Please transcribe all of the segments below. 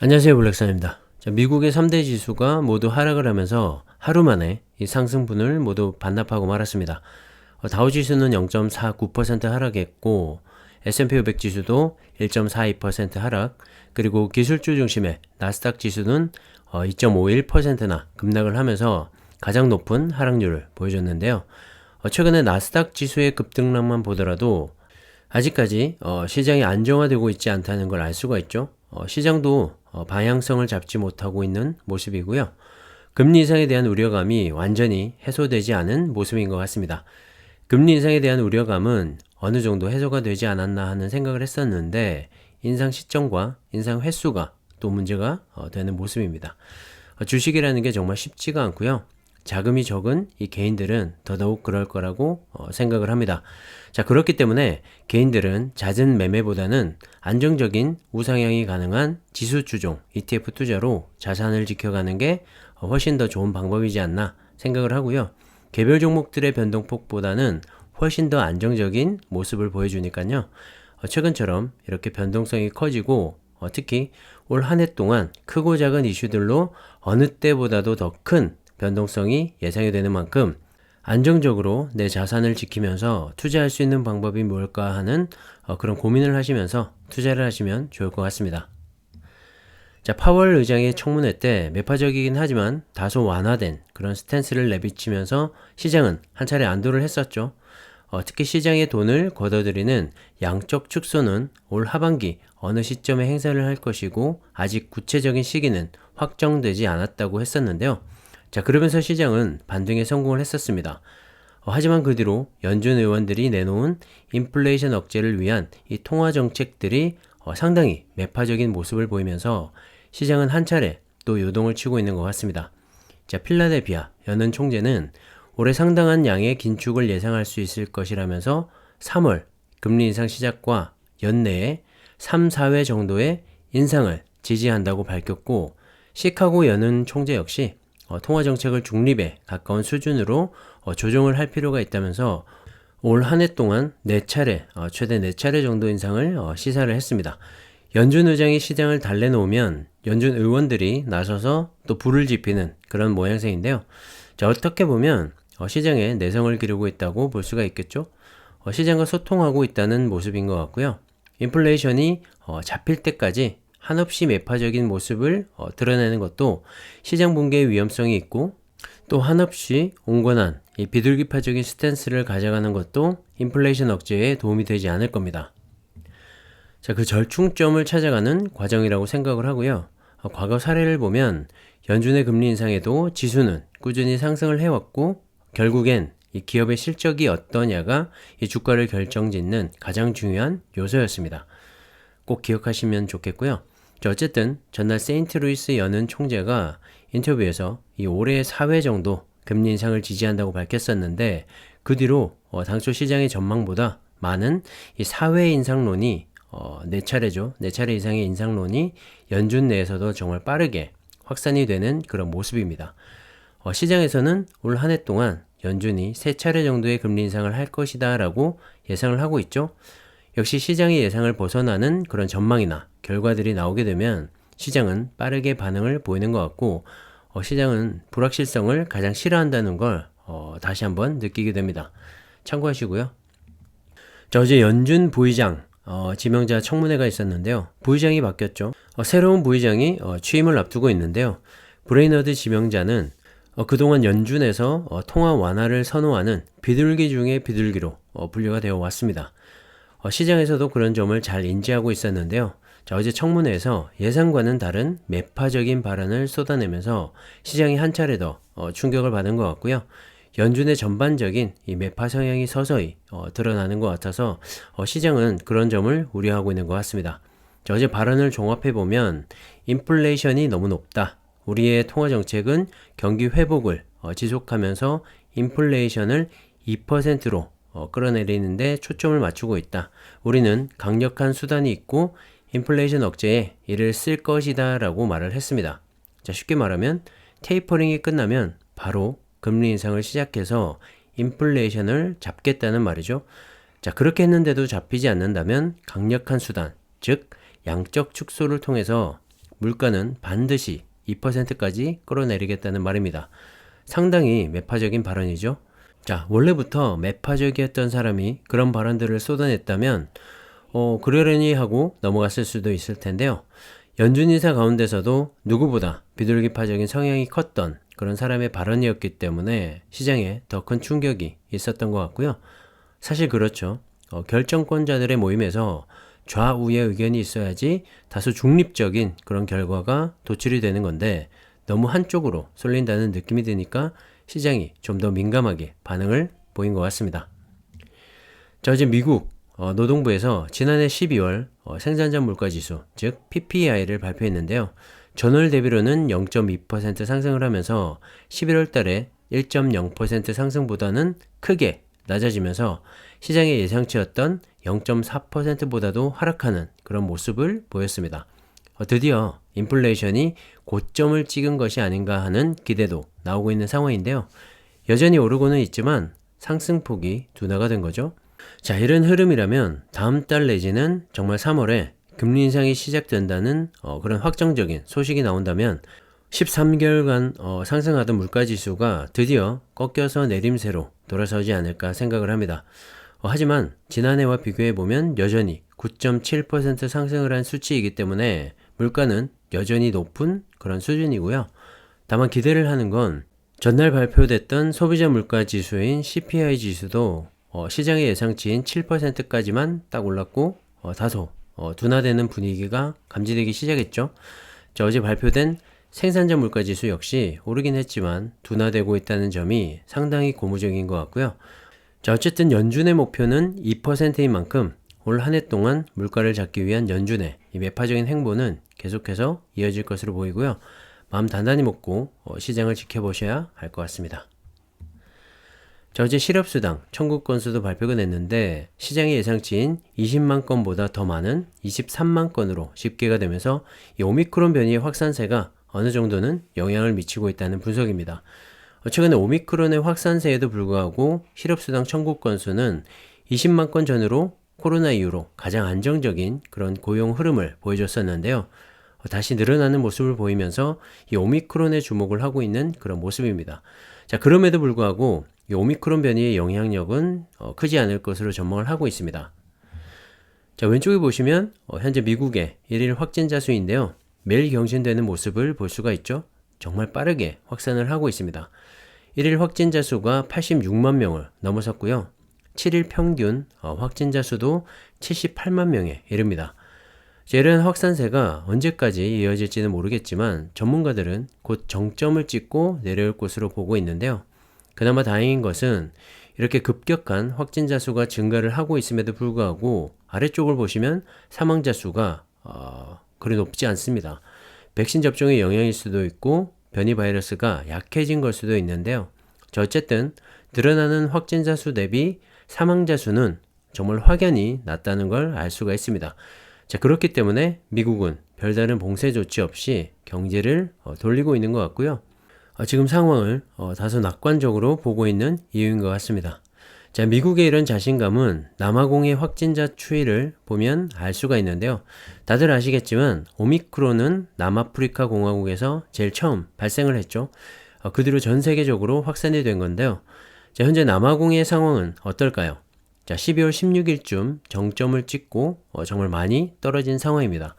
안녕하세요, 블랙선입니다. 미국의 3대 지수가 모두 하락을 하면서 하루 만에 이 상승분을 모두 반납하고 말았습니다. 다우지수는 0.49% 하락했고 S&P 500 지수도 1.42% 하락, 그리고 기술주 중심의 나스닥 지수는 2.51%나 급락을 하면서 가장 높은 하락률을 보여줬는데요. 최근에 나스닥 지수의 급등락만 보더라도 아직까지 시장이 안정화되고 있지 않다는 걸 알 수가 있죠. 시장도 방향성을 잡지 못하고 있는 모습이고요. 금리 인상에 대한 우려감이 완전히 해소되지 않은 모습인 것 같습니다. 금리 인상에 대한 우려감은 어느 정도 해소가 되지 않았나 하는 생각을 했었는데 인상 시점과 인상 횟수가 또 문제가 되는 모습입니다. 주식이라는 게 정말 쉽지가 않고요. 자금이 적은 이 개인들은 더더욱 그럴 거라고 생각을 합니다. 자, 그렇기 때문에 개인들은 잦은 매매보다는 안정적인 우상향이 가능한 지수 추종 ETF 투자로 자산을 지켜가는 게 훨씬 더 좋은 방법이지 않나 생각을 하고요. 개별 종목들의 변동폭보다는 훨씬 더 안정적인 모습을 보여주니까요. 최근처럼 이렇게 변동성이 커지고 특히 올 한 해 동안 크고 작은 이슈들로 어느 때보다도 더 큰 변동성이 예상이 되는 만큼 안정적으로 내 자산을 지키면서 투자할 수 있는 방법이 뭘까 하는 그런 고민을 하시면서 투자를 하시면 좋을 것 같습니다. 자, 파월 의장의 청문회 때 매파적이긴 하지만 다소 완화된 그런 스탠스를 내비치면서 시장은 한 차례 안도를 했었죠. 특히 시장에 돈을 걷어들이는 양적 축소는 올 하반기 어느 시점에 행사를 할 것이고 아직 구체적인 시기는 확정되지 않았다고 했었는데요. 자, 그러면서 시장은 반등에 성공을 했었습니다. 하지만 그 뒤로 연준 의원들이 내놓은 인플레이션 억제를 위한 이 통화 정책들이 상당히 매파적인 모습을 보이면서 시장은 한 차례 또 요동을 치고 있는 것 같습니다. 자, 필라델피아 연은 총재는 올해 상당한 양의 긴축을 예상할 수 있을 것이라면서 3월 금리 인상 시작과 연내에 3, 4회 정도의 인상을 지지한다고 밝혔고 시카고 연은 총재 역시 통화정책을 중립에 가까운 수준으로 조정을 할 필요가 있다면서 올 한 해 동안 4차례, 최대 4차례 정도 인상을 시사를 했습니다. 연준 의장이 시장을 달래놓으면 연준 의원들이 나서서 또 불을 지피는 그런 모양새인데요. 자, 어떻게 보면 시장에 내성을 기르고 있다고 볼 수가 있겠죠. 시장과 소통하고 있다는 모습인 것 같고요. 인플레이션이 잡힐 때까지 한없이 매파적인 모습을 드러내는 것도 시장 붕괴의 위험성이 있고 또 한없이 온건한 이 비둘기파적인 스탠스를 가져가는 것도 인플레이션 억제에 도움이 되지 않을 겁니다. 자, 그 절충점을 찾아가는 과정이라고 생각을 하고요. 과거 사례를 보면 연준의 금리 인상에도 지수는 꾸준히 상승을 해왔고 결국엔 이 기업의 실적이 어떠냐가 이 주가를 결정짓는 가장 중요한 요소였습니다. 꼭 기억하시면 좋겠고요. 어쨌든 전날 세인트루이스 연은 총재가 인터뷰에서 이 올해 4회 정도 금리 인상을 지지한다고 밝혔었는데 그 뒤로 당초 시장의 전망보다 많은 이 4회 인상론이 4차례죠. 4차례 이상의 인상론이 연준 내에서도 정말 빠르게 확산이 되는 그런 모습입니다. 시장에서는 올 한 해 동안 연준이 3차례 정도의 금리 인상을 할 것이다 라고 예상을 하고 있죠. 역시 시장의 예상을 벗어나는 그런 전망이나 결과들이 나오게 되면 시장은 빠르게 반응을 보이는 것 같고 시장은 불확실성을 가장 싫어한다는 걸 다시 한번 느끼게 됩니다. 참고하시고요. 자, 어제 연준 부의장 지명자 청문회가 있었는데요. 부의장이 바뀌었죠. 새로운 부의장이 취임을 앞두고 있는데요. 브레이너드 지명자는 그동안 연준에서 통화 완화를 선호하는 비둘기 중의 비둘기로 분류가 되어 왔습니다. 시장에서도 그런 점을 잘 인지하고 있었는데요. 자, 어제 청문회에서 예상과는 다른 매파적인 발언을 쏟아내면서 시장이 한 차례 더 충격을 받은 것 같고요. 연준의 전반적인 이 매파 성향이 서서히 드러나는 것 같아서 시장은 그런 점을 우려하고 있는 것 같습니다. 자, 어제 발언을 종합해보면 인플레이션이 너무 높다. 우리의 통화정책은 경기 회복을 지속하면서 인플레이션을 2%로 끌어내리는데 초점을 맞추고 있다. 우리는 강력한 수단이 있고 인플레이션 억제에 이를 쓸 것이다 라고 말을 했습니다. 자, 쉽게 말하면 테이퍼링이 끝나면 바로 금리 인상을 시작해서 인플레이션을 잡겠다는 말이죠. 자, 그렇게 했는데도 잡히지 않는다면 강력한 수단, 즉 양적 축소를 통해서 물가는 반드시 2%까지 끌어내리겠다는 말입니다. 상당히 매파적인 발언이죠. 자, 원래부터 매파적이었던 사람이 그런 발언들을 쏟아냈다면 그러려니 하고 넘어갔을 수도 있을 텐데요. 연준 인사 가운데서도 누구보다 비둘기파적인 성향이 컸던 그런 사람의 발언이었기 때문에 시장에 더 큰 충격이 있었던 것 같고요. 사실 그렇죠. 결정권자들의 모임에서 좌우의 의견이 있어야지 다소 중립적인 그런 결과가 도출이 되는 건데 너무 한쪽으로 쏠린다는 느낌이 드니까 시장이 좀 더 민감하게 반응을 보인 것 같습니다. 자, 어제 미국 노동부에서 지난해 12월 생산자 물가지수, 즉 PPI를 발표했는데요. 전월 대비로는 0.2% 상승을 하면서 11월 달에 1.0% 상승보다는 크게 낮아지면서 시장의 예상치였던 0.4%보다도 하락하는 그런 모습을 보였습니다. 드디어 인플레이션이 고점을 찍은 것이 아닌가 하는 기대도 나오고 있는 상황인데요. 여전히 오르고는 있지만 상승폭이 둔화가 된 거죠. 자, 이런 흐름이라면 다음 달 내지는 정말 3월에 금리 인상이 시작된다는 그런 확정적인 소식이 나온다면 13개월간 상승하던 물가지수가 드디어 꺾여서 내림세로 돌아서지 않을까 생각을 합니다. 하지만 지난해와 비교해보면 여전히 9.7% 상승을 한 수치이기 때문에 물가는 여전히 높은 그런 수준이고요. 다만 기대를 하는 건 전날 발표됐던 소비자 물가 지수인 CPI 지수도 시장의 예상치인 7%까지만 딱 올랐고 다소 둔화되는 분위기가 감지되기 시작했죠. 자, 어제 발표된 생산자 물가 지수 역시 오르긴 했지만 둔화되고 있다는 점이 상당히 고무적인 것 같고요. 자, 어쨌든 연준의 목표는 2%인 만큼 올 한 해 동안 물가를 잡기 위한 연준의 이 매파적인 행보는 계속해서 이어질 것으로 보이고요. 마음 단단히 먹고 시장을 지켜보셔야 할 것 같습니다. 자, 어제 실업수당 청구 건수도 발표가 됐는데 시장의 예상치인 20만 건보다 더 많은 23만 건으로 집계가 되면서 이 오미크론 변이의 확산세가 어느 정도는 영향을 미치고 있다는 분석입니다. 최근에 오미크론의 확산세에도 불구하고 실업수당 청구 건수는 20만 건 전후로 코로나 이후로 가장 안정적인 그런 고용 흐름을 보여줬었는데요. 다시 늘어나는 모습을 보이면서 이 오미크론에 주목을 하고 있는 그런 모습입니다. 자, 그럼에도 불구하고 이 오미크론 변이의 영향력은 크지 않을 것으로 전망을 하고 있습니다. 자, 왼쪽에 보시면 현재 미국의 1일 확진자 수인데요. 매일 경신되는 모습을 볼 수가 있죠. 정말 빠르게 확산을 하고 있습니다. 1일 확진자 수가 86만 명을 넘어섰고요. 7일 평균 확진자 수도 78만 명에 이릅니다. 이런 확산세가 언제까지 이어질지는 모르겠지만 전문가들은 곧 정점을 찍고 내려올 것으로 보고 있는데요. 그나마 다행인 것은 이렇게 급격한 확진자 수가 증가를 하고 있음에도 불구하고 아래쪽을 보시면 사망자 수가 그리 높지 않습니다. 백신 접종의 영향일 수도 있고 변이 바이러스가 약해진 걸 수도 있는데요. 어쨌든 늘어나는 확진자 수 대비 사망자 수는 정말 확연히 낮다는 걸 알 수가 있습니다. 자, 그렇기 때문에 미국은 별다른 봉쇄 조치 없이 경제를 돌리고 있는 것 같고요. 지금 상황을 다소 낙관적으로 보고 있는 이유인 것 같습니다. 자, 미국의 이런 자신감은 남아공의 확진자 추이를 보면 알 수가 있는데요. 다들 아시겠지만 오미크론은 남아프리카 공화국에서 제일 처음 발생을 했죠. 그 뒤로 전 세계적으로 확산이 된 건데요. 자, 현재 남아공의 상황은 어떨까요? 자, 12월 16일쯤 정점을 찍고 정말 많이 떨어진 상황입니다.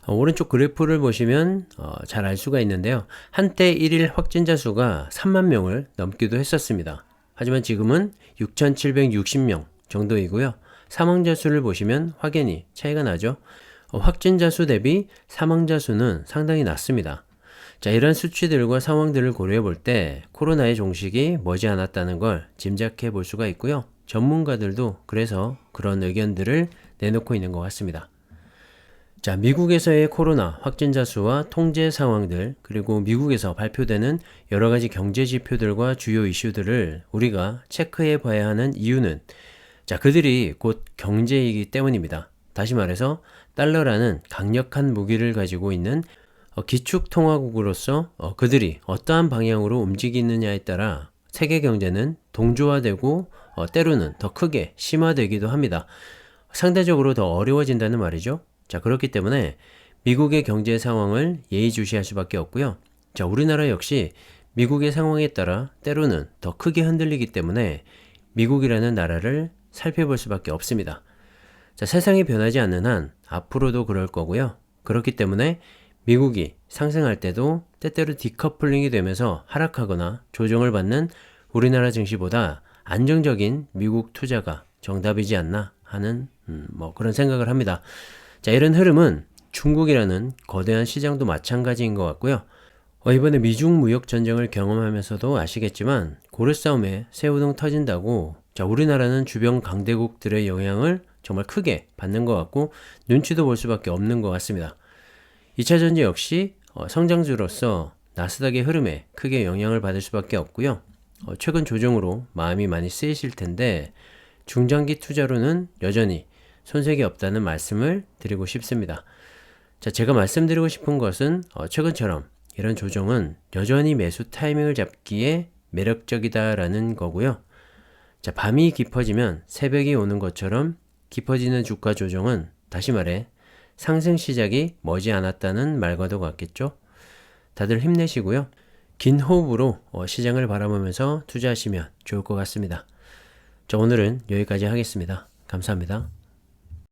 오른쪽 그래프를 보시면 잘 알 수가 있는데요. 한때 1일 확진자 수가 3만 명을 넘기도 했었습니다. 하지만 지금은 6,760명 정도이고요. 사망자 수를 보시면 확연히 차이가 나죠. 확진자 수 대비 사망자 수는 상당히 낮습니다. 자, 이런 수치들과 상황들을 고려해 볼 때 코로나의 종식이 머지않았다는 걸 짐작해 볼 수가 있고요. 전문가들도 그래서 그런 의견들을 내놓고 있는 것 같습니다. 자, 미국에서의 코로나 확진자 수와 통제 상황들, 그리고 미국에서 발표되는 여러 가지 경제 지표들과 주요 이슈들을 우리가 체크해 봐야 하는 이유는 자, 그들이 곧 경제이기 때문입니다. 다시 말해서 달러라는 강력한 무기를 가지고 있는 기축통화국으로서 그들이 어떠한 방향으로 움직이느냐에 따라 세계 경제는 동조화되고 때로는 더 크게 심화되기도 합니다. 상대적으로 더 어려워진다는 말이죠. 자, 그렇기 때문에 미국의 경제 상황을 예의주시할 수밖에 없고요. 자, 우리나라 역시 미국의 상황에 따라 때로는 더 크게 흔들리기 때문에 미국이라는 나라를 살펴볼 수밖에 없습니다. 자, 세상이 변하지 않는 한 앞으로도 그럴 거고요. 그렇기 때문에 미국이 상승할 때도 때때로 디커플링이 되면서 하락하거나 조정을 받는 우리나라 증시보다 안정적인 미국 투자가 정답이지 않나 하는 그런 생각을 합니다. 자, 이런 흐름은 중국이라는 거대한 시장도 마찬가지인 것 같고요. 이번에 미중 무역 전쟁을 경험하면서도 아시겠지만 고래 싸움에 새우등 터진다고 자, 우리나라는 주변 강대국들의 영향을 정말 크게 받는 것 같고 눈치도 볼 수밖에 없는 것 같습니다. 2차 전지 역시 성장주로서 나스닥의 흐름에 크게 영향을 받을 수밖에 없고요. 최근 조정으로 마음이 많이 쓰이실 텐데 중장기 투자로는 여전히 손색이 없다는 말씀을 드리고 싶습니다. 자, 제가 말씀드리고 싶은 것은 최근처럼 이런 조정은 여전히 매수 타이밍을 잡기에 매력적이다라는 거고요. 자, 밤이 깊어지면 새벽이 오는 것처럼 깊어지는 주가 조정은 다시 말해 상승 시작이 머지않았다는 말과도 같겠죠. 다들 힘내시고요. 긴 호흡으로 시장을 바라보면서 투자하시면 좋을 것 같습니다. 자, 오늘은 여기까지 하겠습니다. 감사합니다.